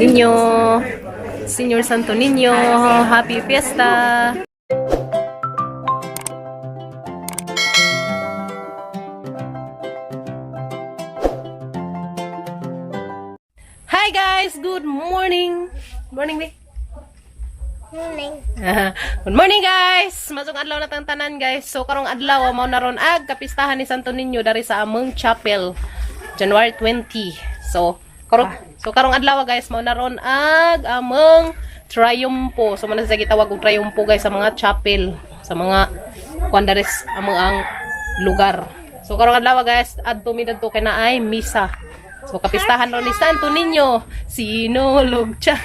Niño. Señor Santo Niño, Happy Fiesta! Hi guys! Good morning! Morning, Vic. Morning. Good morning guys! Masong adlaw na tang tanan guys. So karong adlaw mao na ron ag kapistahan ni Santo Niño dari sa among chapel. January 20. So karong adlaw guys mao na ron ag among triumpo. So man sa gitawag og triumpo guys sa mga chapel, sa mga kuandares among ang lugar. So karong adlaw guys adto mi dadto kay naay misa. So kapistahan ron ni Santo Niño. Sinulog siya.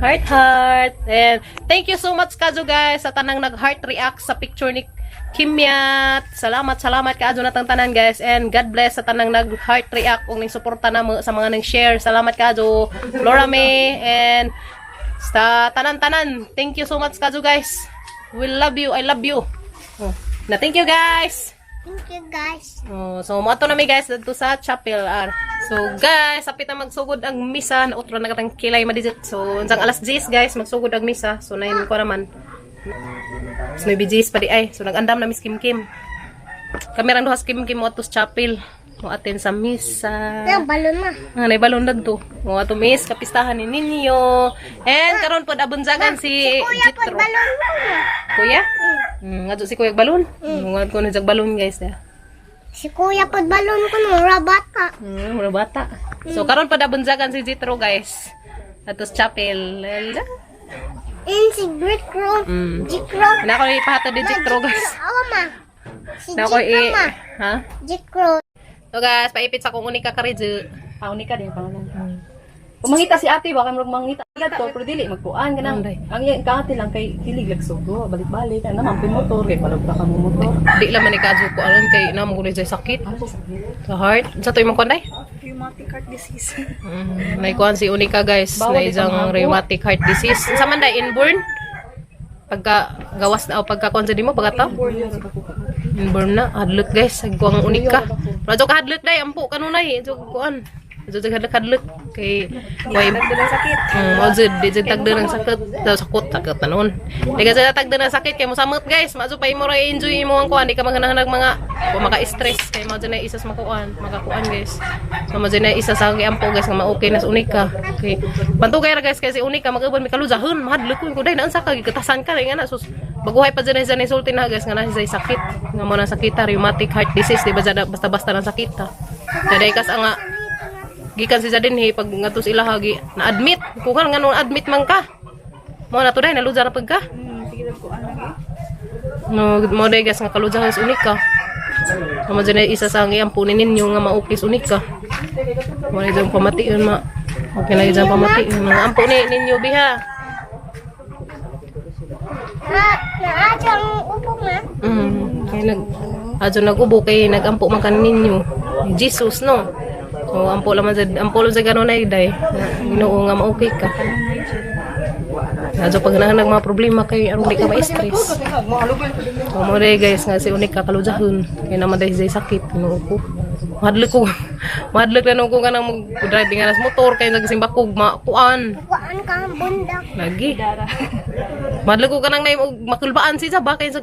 Heart. And thank you so much kajo guys sa tanang nag-heart react sa picture ni Kimyat. Salamat kaadto na tang tanan guys. And God bless sa tanang nag-heart react ug ning suporta namo sa mga nang share. Salamat kaadto Laura May and sa tanan-tanan. Thank you so much kajo guys. We love you. I love you. Na thank you guys. Thank you guys. So moato na mi guys dito sa chapel. So guys, apit na magsugod ang misa, nautro na katang kilay madizit. So unsang alas 10 guys magsugod ang misa. So nain ko naman. So may BGs pa di ay. So nag-andam na Miss Kim Kim. Kami rang duha sa Kim Kim mo ato sa chapel. Mo aten sa misa. Yung balon na. Nay balon dagto. Mo ato miss kapistahan ni Ninyo. And karon pod abunzagan si Kuya po Jitro. balon na. Kuya? Ngadto si Kuya balon. Ngad ko na jag balon guys ya. Si Kuya po balon ko mura bata. Mura bata. So karon pa dabunzagan si Jitro guys. Atos chapel. Si Jitro. Jitro. Na ko ipahatod di Jitro guys. Oma. Si Na ko Jitro ma. ha? Jitro. So guys, paipit sa kung unika karidyo. Unika din pa lang. Kung mangita si ate baka mangita agad to pero dili magkuan ganang. Ang kaate lang kay kilig lagsugo balik-balik ana man motor kay palabra ka mo motor. Di lang man ikadyo ko aron kay namo ko sa sakit. Sa heart. Sa to imong konday? Rheumatic heart disease. May kuan si unika guys, na isang rheumatic heart disease. Sa man day inborn? Pagka gawas na o pagka kuan sa dimo pagka inborn na hadlot guys, sagwang unika. Pero ka hadlot day ampo kanunay, so kuan. So hadlot kay way Dala sakit. Ozid di tagder ng sakit, daw sakit tanon. Di kasi tagder ng sakit kay mo samot guys, maso pa imo ra enjoy imo ang kuan, di ka maghanahang mga maka-stress kay mo na isa sa makakuan guys. So mo na isa sa giampo guys nga ma-okay na sa unika. Okay. Pantugay ra guys kasi unika magubon mi kaluzahon, mahadlok ko day naan sa kagikatasan ka nga na sus. Baguhay pa dyan na sulti na guys nga na siya sakit. Nga mo na sakita, rheumatic heart disease, di ba basta-basta ng sakita. Jadi kas nga gikan si Jadin pag ngatos ilahagi na admit kung nga nung admit man ka mo na to day naluza na pagka Sige lang kuan lagi. no mo day guys nga kaluza sa unika mo dyan isa sa ang iampunin ninyo nga maukis unika mo na dyan pamati yun ma okay na dyan pamati yun nga ampunin ninyo biha Naadang upo ma. kaya adyo nag-ubo kay nag-ampo man kan ninyo Jesus no. So, ampo lang sa gano'n na iday. Ginoo nga ma-okay ka. So, pag nahanag mga problema kay aron di ka ma-stress. So, mo day guys nga si unik ka kaluzahon. Kaya naman dahil sa sakit. Ginoo ko. Mahadlok na nung ko nga nang mag-driving nga nas motor. Kaya nagsimbakog makuan. Kuan ka bundak. Lagi. Mahadlok ko ka nang makulbaan si Zaba. Kaya sa...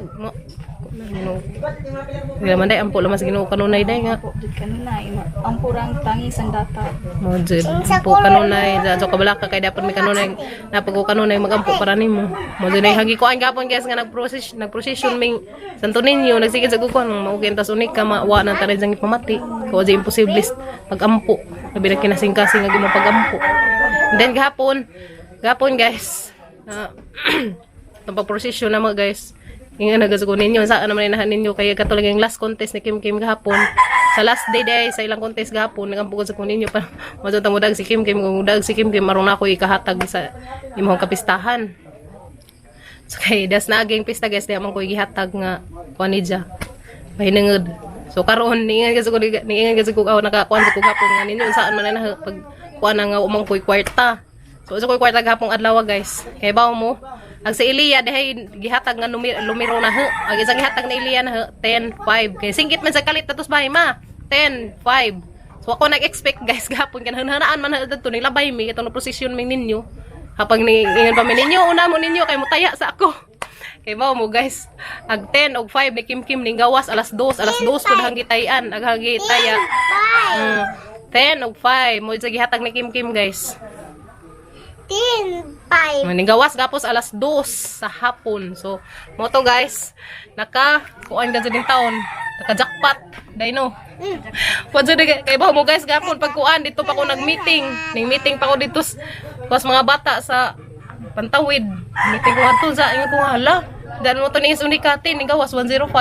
Kaya naman day ampo lang mas ginoo kanunay day nga. Kanunay ang purang tangi sang data. Mo jud ampo kanunay sa kabalaka kay dapat may kanunay napag ko kanunay magampo para nimo. Mo jud nay hagi ko ang gapon guys nga nagprocession ming Santo Niño nagsigid sa kukuan maugen tas unik ka mawa na taray jang ipamati. Ko di imposible pagampo. Labi na kinasing-kasing nga gimo pagampo. Then gahapon guys. Tapos procession na mo guys. Nga nagasuko ninyo sa ano man inahan ninyo kay katulad yung last contest ni Kim Kim gahapon sa last day sa ilang contest gahapon nagampugod sa kuninyo pa majuta mo dag si Kim Kim kung dag si Kim Kim maron ako ikahatag sa imong kapistahan so kay das na aging pista guys di amang ko ihatag nga kuanidja mahinangod so karon niingan kasi ko nakakuan sa ko gahapon nga ninyo saan man na pag kuan nga umang koy kwarta so koy kwarta gahapon adlaw guys kay bawo mo ang si Elia dahay gihatag nga lumiro na he. Ang isang gihatag na Elia na he 10-5. Kay singkit man sa kalit tatos bahay ma. 10-5. So ako nag-expect guys gapon kan hanaan man adto ni labay mi katong procession mi ninyo. Hapag ni ingon pa mi ninyo una mo ninyo kay mutaya sa ako. Kay mao mo guys, ag 10 og 5 ni Kim ning gawas alas 2 pud hangitayan, ag hangitaya. 10 og 5 mo sa gihatag ni Kim guys. 5. Ning gawas gapos alas 2 sa hapon. So mo to guys, kuan ka sa ding taon, naka-jackpot. Dai no. Pwede kay ba mo guys gapon pag kuan dito pa ko nag-meeting. Ning meeting pa ko dito sa mga bata sa Pantawid. Meeting ko ato sa ingon ko hala. Dan mo to ni Unikate ning gawas 105.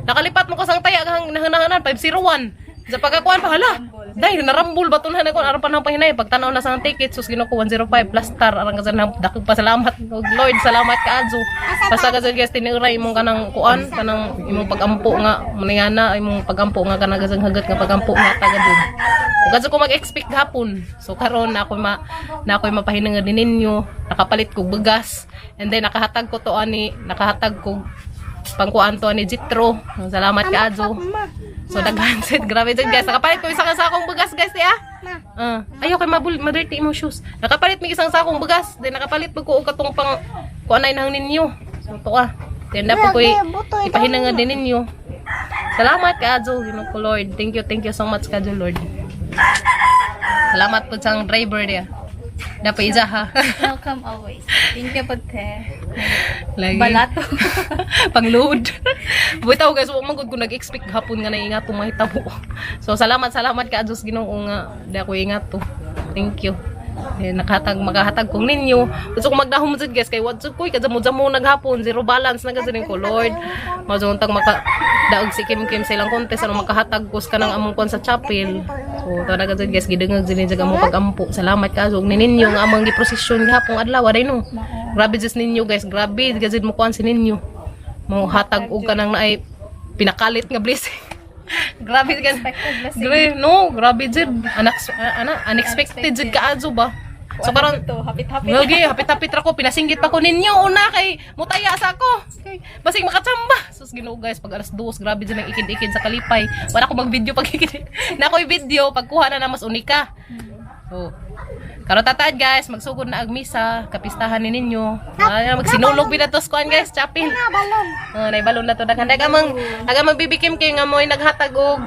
Nakalipat mo ko sang taya hanganahanan 501. Sa pagkakuan pa hala. Dai narambol baton na ko aron pa nang pahinay pagtanaw na sang ticket sus gino ko 105 plus star aron ka sa dakog pasalamat Lord salamat kaadto. Basta ka sa guys tiniray imong kanang kuan kanang imong pagampo nga maningana imong pagampo nga kanang gasang hagat nga pagampo nga tagadun. Kasi ko mag-expect hapon. So karon na ako mapahinang din ninyo. Nakapalit kog bugas and then nakahatag ko pangkuan to ni Jitro. Salamat kaadto. So daghan set grabe din guys. Nakapalit ko isang sakong bugas guys ya. Ayaw kay madirty imong shoes. Nakapalit mi isang sakong bugas. Then nakapalit ko og katong pang kuanay nang ninyo. So to Then dapat ko ipahinang din ninyo. Salamat kaadto Ginoo ko Lord. Thank you so much kaadto Lord. Salamat po sa driver dia. Dapat ijaha. Welcome always. Thank you po te. Lagi. Balato. Pang-load. Bitaw guys, wag man gud ko nag-expect hapon nga naingat po mahitabo. So salamat ka Diyos Ginoo nga da ko ingat to. Thank you. Makahatag kong ninyo. Gusto ko magdahom jud guys kay wad jud ko kadamo naghapon, zero balance na gazin ko Lord. Majuntag daog si Kim sa ilang contest ano makahatag ko sa kanang among kon sa chapel. So talaga jud guys gidengag jud ni among pagampo. Salamat ka og ninyo nga among giprosesyon gihapon adlaw aday no. Grabe jud ninyo guys, grabe gazid mo kuan si ninyo. Mo hatag og kanang naay pinakalit nga blessing. Grabe guys. Grabe jud. Unexpected jud kaadto ba. So karon hapit-hapit ra ko pinasinggit pa ko ninyo una kay mutaya sa ako. Basig makatsamba. Sus Ginoo guys pag alas 2 grabe jud nang ikid-ikid sa kalipay. Wala ko mag-video pag ikid. Na ko'y video pagkuha na mas unika. So karon tatad guys, magsugod na ag misa, kapistahan ni ninyo. Magsinulog binatos kuan guys, chapel. Nay balon na to daghan amang bibikim kay nga moy naghatag og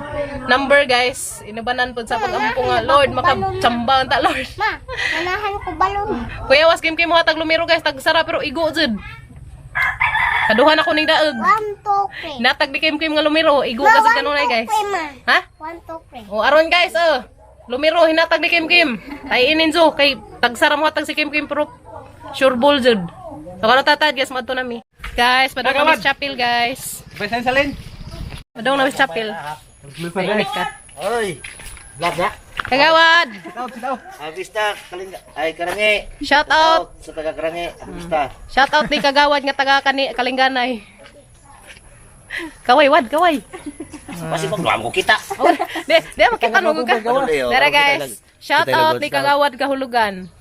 number guys. Inubanan pud sa pagampo nga Lord makatsamba ta Lord. Ma, manahan ko balon. Kuya was kim mo hatag lumiro guys, tagsara pero igo jud. Kaduhan ako ning daog. 1 2 3. Natag di kim nga lumiro, igo ka sa kanunay guys. Ha? 1 2 3. O aron guys, lumiro hinatag ni Kim. Tayin ninyo kay tagsara mo hatag si Kim pero sure ball jud. So karon tatad guys madto nami. Guys, padong na sa chapel guys. Present salin. Padong na sa chapel. Ay, oy. Blada. Kagawad. Sitaw. Avista kalinga. Ay karangi. Shout out. Sa taga karangi. Avista. Shout out ni Kagawad nga taga Kalinganay. Kaway wad, kaway. Kasi magluam ko kita. Di makita mo ka. Dara guys. Shout out ni Kagawad Kahulugan.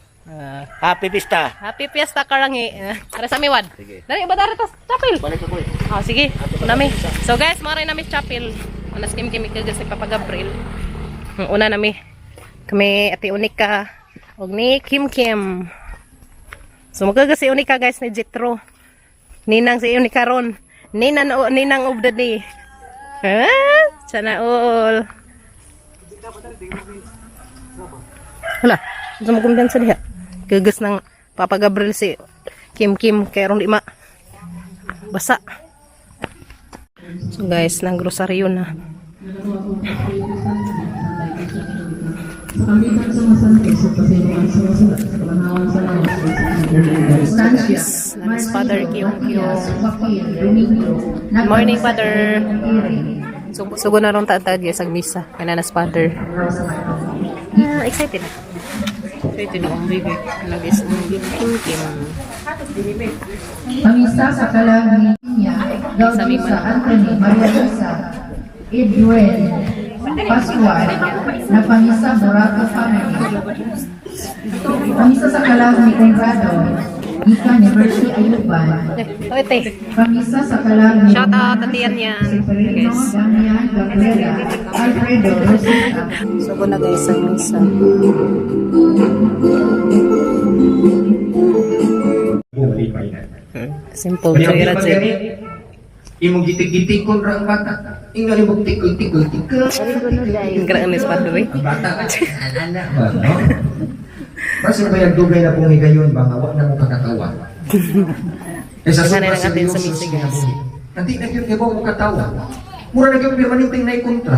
Happy Pista. Happy Fiesta Karangi. Para sa miwad. Dari ba dara tas chapel? Balik ako eh. Sige. Nami. So guys, mara nami chapel. Anas Kim ikagas si Papa Gabriel. Una nami. Kami Ate Unika og ni Kim. So magagas si Unika guys ni Jitro. Ninang si Unika ron. Ninang of the day. Sana all. Hala, sa magumdan sa diha. Gagas ng Papa Gabriel si Kim kay ron lima. Basa. So guys, nang grocery na. Namis Father Kiyong. Morning Father. Sugo na ron tatad guys ang misa. Kananas Father. Excited. Excited ang baby. Nag-is Kim. Pamisa sa kalang niya, Gaudy sa Anthony, Maria Luisa, Edwin, Pascual, na pamisa Borato family. Pamisa sa kalang ni Conrado, Ika ni Mercy Ayuban. Ate. Pamisa sa kalang Shout out, Tatian yan. Severino, Guys. Damian, Gabriela, Alfredo, Rosita. So, ko na guys ang misa. Simple. Kaya Rajay. Imong gitik-gitik kon ra ang bata. Ingon imong tikul-tikul-tikul. Ang graanis pa doon. Ang bata anak ba, no? Kasi ba yung dugay na pumigayon ba, wag na mo kakatawa. Eh sa Tingnan na super natin sa seryoso misa, guys. sinabi. Nanti na yun kayo mo katawa. Mura na yung permanenteng na ikontra.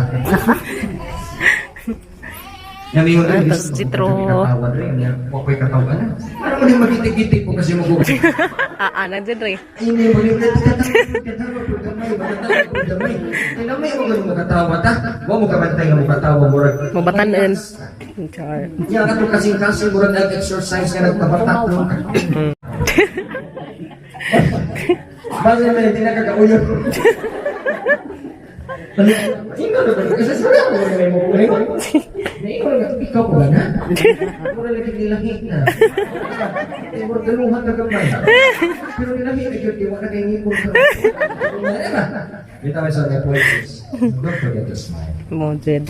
Namingon rin, Tapos Jitro. katawa rin. Huwag ko'y katawa na. Para mo din magitik-gitik po kasi mag-uwi. Nandiyan rin. Hindi mo rin katawa po gamay. Magkatawa po gamay. Kaya naman yung mga makatawa ta. Huwag mo kabantay nga makatawa. Mabataan. Char. Yan ka to kasing-kasing murag nag-exercise nga nagtabatak ka. Bago naman hindi nakakauyo. Ikaw na ba? Kasi sila ako na may mukuling. Ikaw ko ba na? Mura lagi nilahit na. Mura galuhan na gamay. Pero nilahit na yun, iwan na kayo ngipon. Dito ay sa networks. Don't forget to smile. Moded.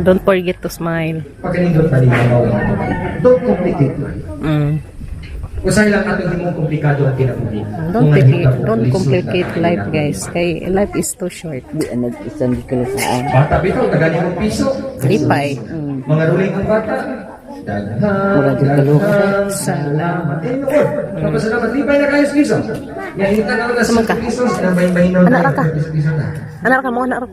Don't forget to smile. Pagkanindot pa rin ang don't complicate life. Usay lang ato hindi mo komplikado ang kinabuhi. Don't complicate life, guys. Kay life is too short. Bata bitaw, tagali mong piso. Lipay. Mga ruling ang bata. Daghang salamat. Eh, Lord. Papasalamat. Lipay na kayo sa piso. Yan, hinta na ako na sa piso. Sinabay-bahin na Anak ka. piso na. Anak ka mo, anak ka.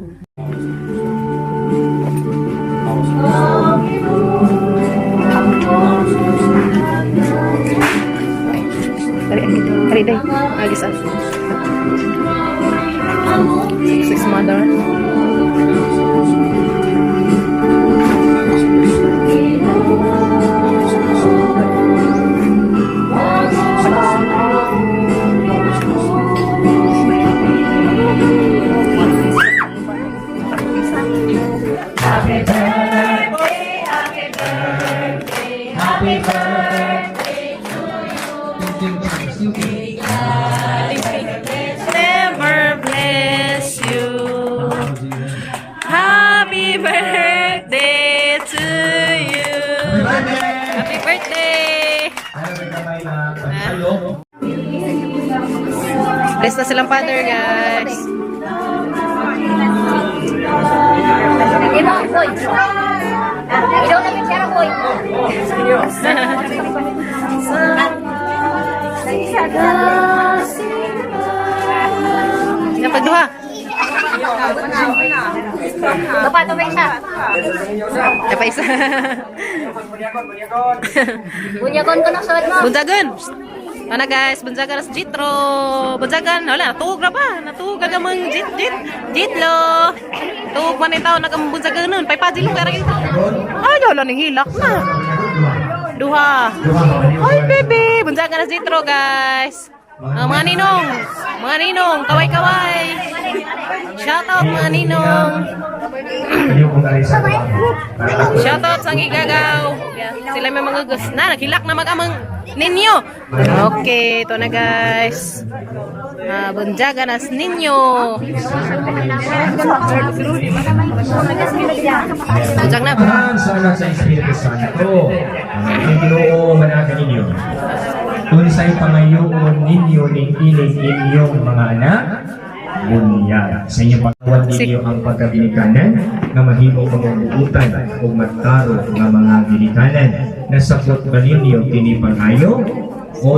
Hari day. Agis ah. Six mother. Never bless you. Happy birthday to you. Happy birthday. Bless na silang father, guys. Napagduha. Dapat ito may isa. Apa isa? Bunyagon ko ng sulat mo. Bunjagan. Ano guys, bunjagan sa Jitro. Bunjagan. Wala, natuog na pa. Natuog ka mong Jitlo. Tuog man itaw nagambunjagan nun. Paypaji lang kaya ito. Ay, wala nang hilak na. Duha. Ay, baby. Bunjagan sa Jitro, guys. Mga ninong, kaway-kaway. Shoutout mga ninong. Shoutout sa Gigagaw. Sila may mga gus. Na, naghilak na mag-amang ninyo. Okay, ito na guys. Bunjaga nas ninyo. Bunjag na. Salamat sa Espiritu Santo. Ang Ginoo managan ninyo. Unsay pangayoon ninyo ning ining inyong mga anak, bunya sa inyong pagkawat ninyo ang pagkabilikanan nga mahimo pangubuutan o magtaro nga mga ginikanan. Nasabot ba ninyo kini pangayo o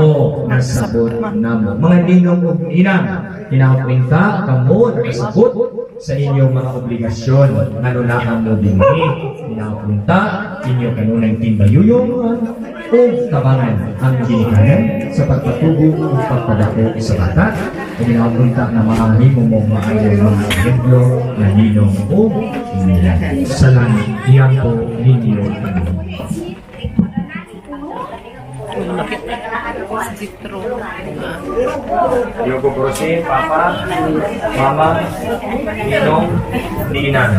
nasabot namo? Mga ninong ug inang, kinakapinta kamo nakasabot sa inyong mga obligasyon ano na ang mo dinhi. Kinakapinta inyo kanunay timbayuyong o tabangan ang ginikanan sa pagpatubo o pagpadako sa bata o ginapunta na maahimo mo maayon mga ejemplo na ninong o nila. Sa langit, iyan po ninyo ano. Yo ko prosi, papa, mama, ninong, ninang.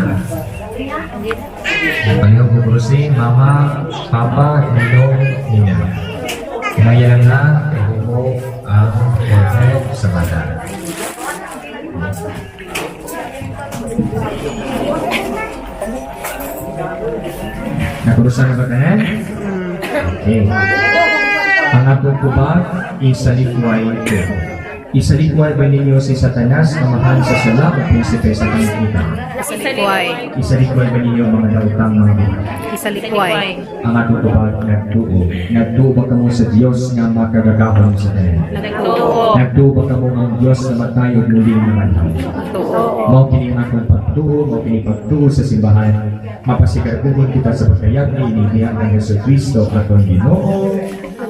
Ayaw ko prosi, mama, papa, ninong, ninang. Kaya lang na, Pusa na ba tanan? Okay. Ang akong kubag, isalikway ko. Isalikway ba ninyo si Satanas na mahal sa sala o prinsipe sa kanikitan? Isalikway. Isalikway ba ninyo mga nautang mga buhay? Isalikway. Ang akong kubag, nagtuo. Nagtuo ba kamo sa Diyos nga makagagahon sa tanan? Nagtuo. Nagtuo ba kamo ang Diyos na matayog muling naman? Tuo. Mao kini ang akong pagtuo, mao kini pagtuo sa simbahan. Mapasigarbuhon kita sa pagkayag ni inihiyan ng Jesucristo atong Ginoo.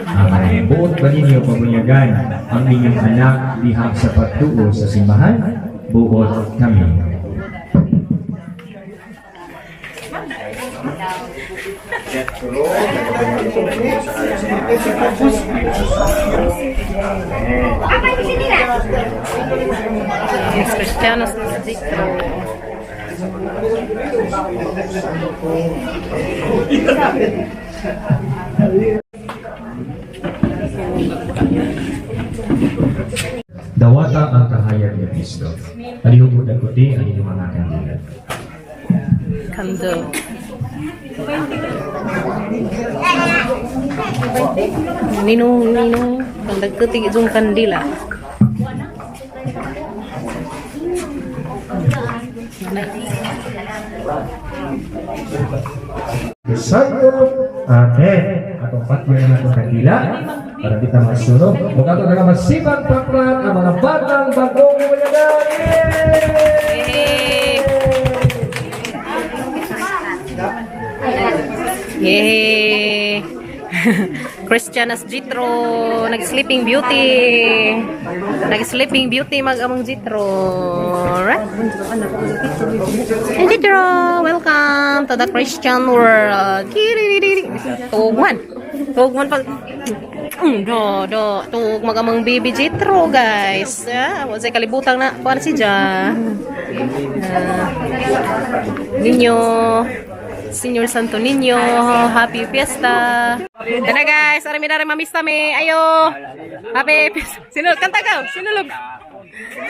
Ang buot ba ninyo pabunyagan ang inyong anak diha sa pagtuo sa simbahan? Buot kami. Yes, Cristianos Dictro. Dawata ang kahayag ni Kristo. Alihog ang kuti ang inyong mga kandidat. Kando. Ninong, ang nagkutig itong kandila. Kesayo, amen. Atong patyo na itong kandila para kita masunod. Huwag ato na masibang paklan ang mga batang bagong buyagan. Yay! Cristianas Jitro, nag-sleeping beauty. Nag-sleeping beauty mag-among Jitro. Right? Hey Jitro, welcome to the Christian world. Tugman. Tugman pag tug mag-among baby Jitro, guys. Wala say kalibutang na kuan si Ja. Ninyo Señor Santo Niño, happy fiesta. Tana guys, arami na rin mamista me. Ayo. Happy fiesta. Sinulog, kanta ka. Sinulog.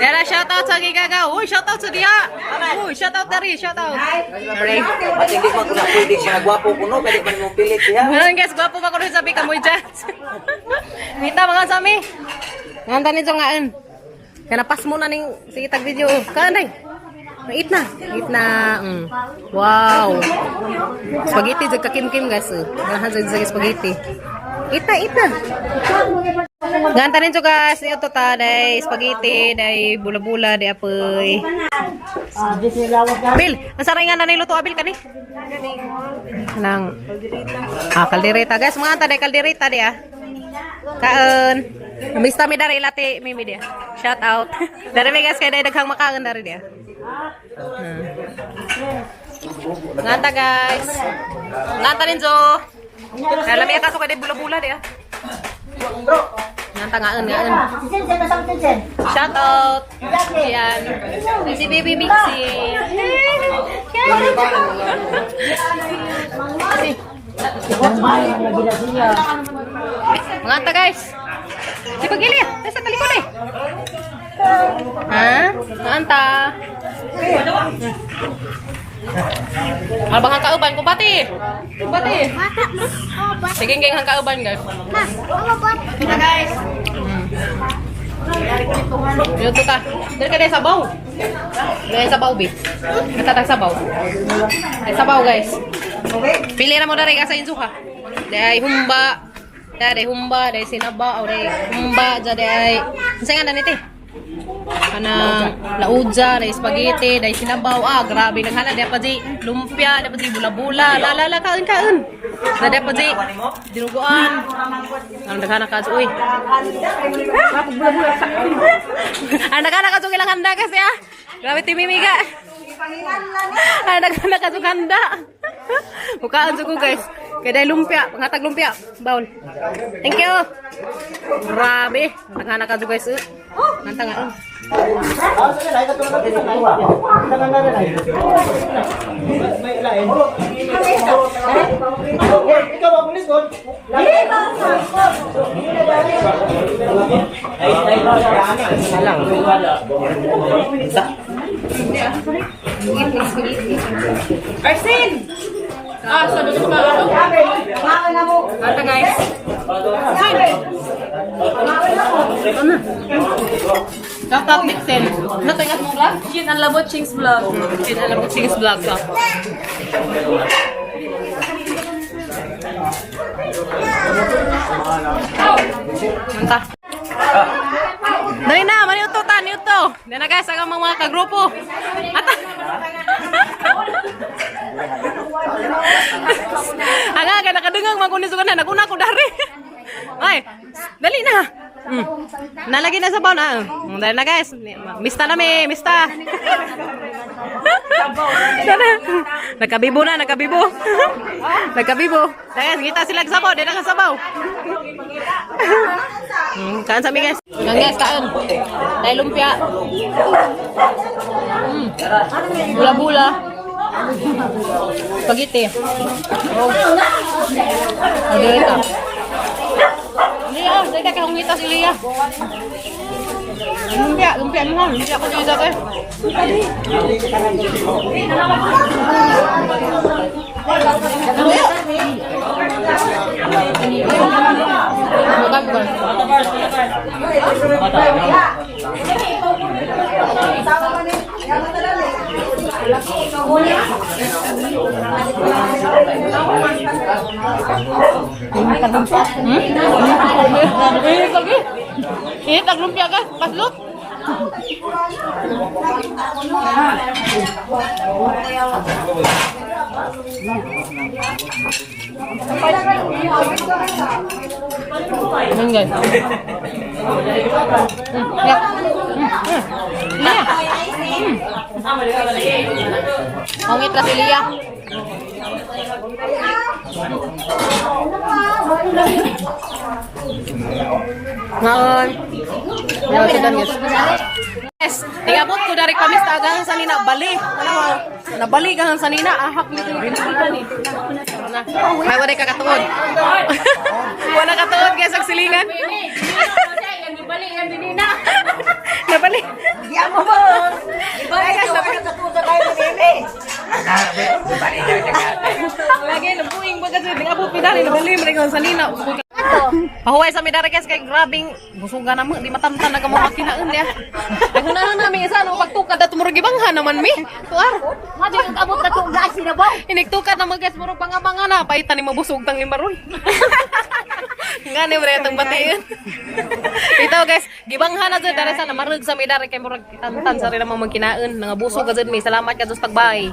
Yara, shoutout sa Gigagaw. Uy, shoutout sa Dia. Uy, shoutout dari, shoutout. Sorry. At hindi mo na pwede siya gwapo ko no, pwede man mo pilit siya. Ngayon guys, gwapo pa ko rin sabi ka mo dyan. Mita mga sami. Nganta nito ngaan. Kanapas mo na ning sige tag video. Kanay. Eat na. Wow. Spaghetti jud kakim-kim guys. Ganahan jud sa spaghetti. Eat na. Nganta nito guys, ito ta day spaghetti, day bula-bula, day apoy. Abil, ang saringan na niluto abil kani. Nang kaldereta guys, mga ta day kaldereta dia. Kaon. Mista mi dari lati mimi dia. Shout out. Dari mi guys kay day daghang makaon dari dia. Nganta guys. Nganta rin Jo. Alam niya kaso kay bula-bula dia. Nganta ngaon. Shout out. Yan. Si Baby Bixie. Nganta guys. Di pagili ya. Sa talikod eh. Ha? Nganta. Abang hang kauban ko bati. Sige ngeng hang kauban guys. Kita guys. Luto ta. Dili ka dai sabaw. Dai sabaw bi. Kita tag sabaw. Ay sabaw guys. Pili na mo dari asa insuha. Dai humba. Dai humba, dai sinaba, o dai humba, dai. Unsa nga danite? Kanang laudza, dai spaghetti, dai sinabaw. Grabe naghana dai pa di lumpia, dai pa di bula-bula. La kaon. Dai pa di dinuguan. Ang naghana ka uy. Ang naghana ka ilang handa kasi Grabe timimiga. Ang naghana ka handa. Bukaan ko guys. Kaya lumpia, pangatag lumpia. Baul. Thank you. Grabe. Naghana ka guys. Nanta nga. Arsin! Sabi ko ba? Shoutout Mixen. Natingat mo vlog? Chin ang labot Chings vlog. Alam ko Chings vlog ka. Manta. Dali na, maniuto ta, niuto. Dali na guys, agang mga kagrupo. Ata. Aga, nakadengang magkunisugan na, naguna ko dari. Ay, dali na. Nalagi na sa baon na. Dali na guys. Mista na mi, mista. Nakabibo na, nakabibo. Nakabibo. Guys, kita sila sabaw, di na kasabaw. Kaan sa mi guys. Yan guys, kaan. Dahil lumpia. Bula-bula. Spaghetti. Oh. Ada ito. Liya, dahil kaya humita si Liya. Lumpia mo. Lumpia ko siya dati. Ini tak lumpia kan? Pas lu. Ini guys. Ya. Mau ngitras si Lia. Ngaon. Ya, sudah guys. Yes, tingabot ko dari pamista agang sa nina bali. Nabali ka sa nina ahak nito ni. Nah, may wala ka katuod. Wala katuod guys ang silingan. Nabali yan din na. Nabali. Di mo ba? Ibalik ka sa puso tayo bebe. Lagi nabuing ba kasi tingabot pidali nabali man sa nina. Pahuway sa midara guys kay grabing busugan na mo di matamtan na ka mga kinaan niya. Ay hunahan namin isa no pagtukad at murag ibanghan naman mi. Tuar. Madi ang abot na to gas na ba? Iniktukad na mga guys murag pangabanga na paitan ni mabusog tang limaroy. Ngani bre tang batiin. Ito guys, gibanghan na jud dara sa namarug sa midara kay murag tantan sa rin mga kinaan nga busog ka jud mi. Salamat ka sa pagbay.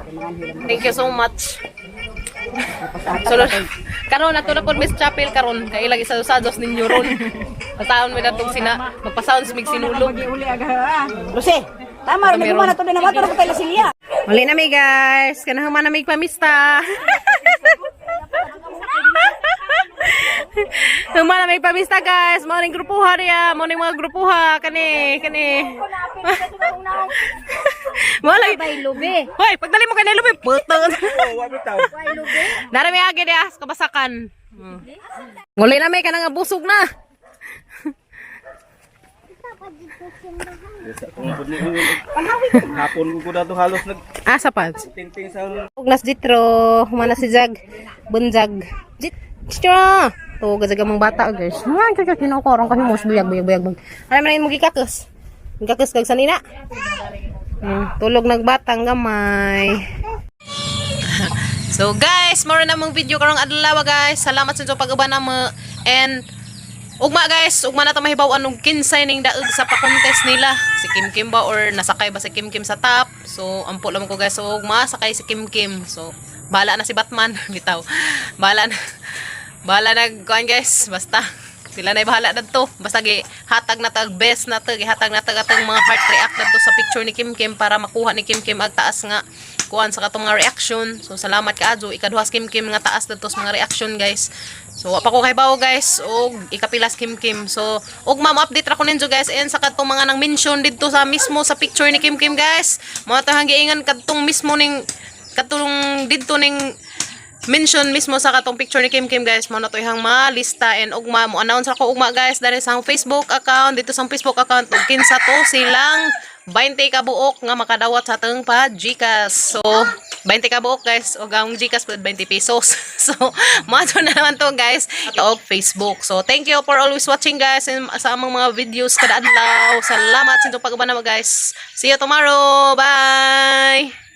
Thank you so much. So, karon nato na pod Miss Chapel karon kay ilang isa-usados ninyo ron. Pasaon mi datong sina, magpasaon sa mig sinulog. Lucy, tama rin mo na to din na bato na tayo silya. Muli na mi guys, kanang man na mig pamista. Humana may pamista guys, morning grupuha riya, morning mga grupuha kani. Malay Bay lubi. hoy, pagdali mo kay lubi, putol. Dara may agi dia kabasakan. Nguli na may kanang busog na. Hapon ko na to halos Asa pa? nagtingting sa Ugnas ditro, humana si Jag, bunjag. Ditro. To gajaga mga bata guys. Nga kaya kinokorong kasi mos buyag. Ay man mo gikakus. Gikakus kag sanina. Tulog nagbatang gamay. So guys, moro na mong video karong adlaw guys. Salamat sa inyong pag-uban na mo. And ugma guys, ugma na ta mahibaw anong kinsay ning daog sa pa-contest nila. Si Kim Kim ba or nasakay ba si Kim Kim sa top? So ampo lang ko guys. So ugma sakay si Kim Kim. So bahala na si Batman bitaw. Bahala na kuan guys. Basta sila na bahala dito. Basta gi hatag na tag best na to, gihatag na tag atong mga heart react dito sa picture ni Kim Kim para makuha ni Kim Kim ang taas nga kuan sa katong mga reaction. So salamat kaadto ikaduhas Kim Kim nga taas dito sa mga reaction guys. So apa ko kay bawo guys og ikapilas Kim Kim. So og ma-update ra ko ninyo guys and sa katong mga nang mention dito sa mismo sa picture ni Kim Kim guys. Mo to hanggiingan kadtong mismo ning katong dito ning mention mismo sa katong picture ni Kim Kim guys. Mo na to ihang malista and ugma mo announce ako ugma guys dahil sa Facebook account dito sa Facebook account ug kinsa to silang 20 ka buok nga makadawat sa atong pa Gcash. So 20 ka buok guys, o ang Gcash po 20 pesos. So, mato na naman to guys, ito Facebook. So, thank you for always watching guys sa among mga videos kada adlaw. Salamat sa inyong pagbabana guys. See you tomorrow. Bye!